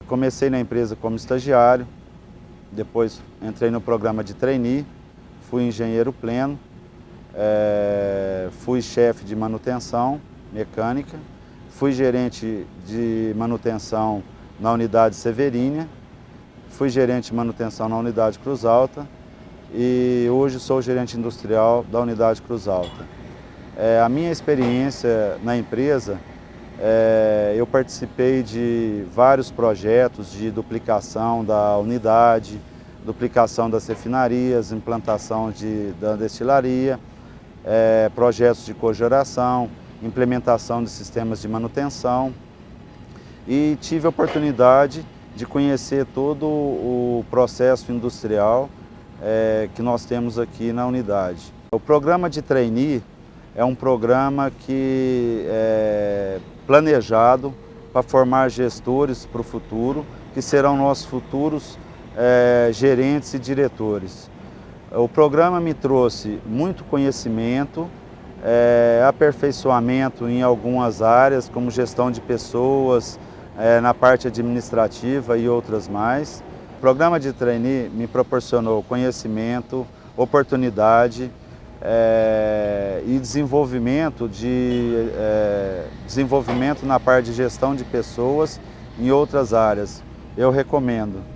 Comecei na empresa como estagiário, depois entrei no programa de trainee, fui engenheiro pleno, fui chefe de manutenção mecânica, fui gerente de manutenção na unidade Severínia, fui gerente de manutenção na unidade Cruz Alta e hoje sou gerente industrial da unidade Cruz Alta. A minha experiência na empresa, eu participei de vários projetos de duplicação da unidade, duplicação das refinarias, implantação da destilaria, projetos de cogeração, implementação de sistemas de manutenção e tive a oportunidade de conhecer todo o processo industrial que nós temos aqui na unidade. O programa de trainee é um programa que é planejado para formar gestores para o futuro, que serão nossos futuros gerentes e diretores. O programa me trouxe muito conhecimento, aperfeiçoamento em algumas áreas, como gestão de pessoas, na parte administrativa e outras mais. O programa de trainee me proporcionou conhecimento, oportunidade e desenvolvimento na parte de gestão de pessoas em outras áreas. Eu recomendo.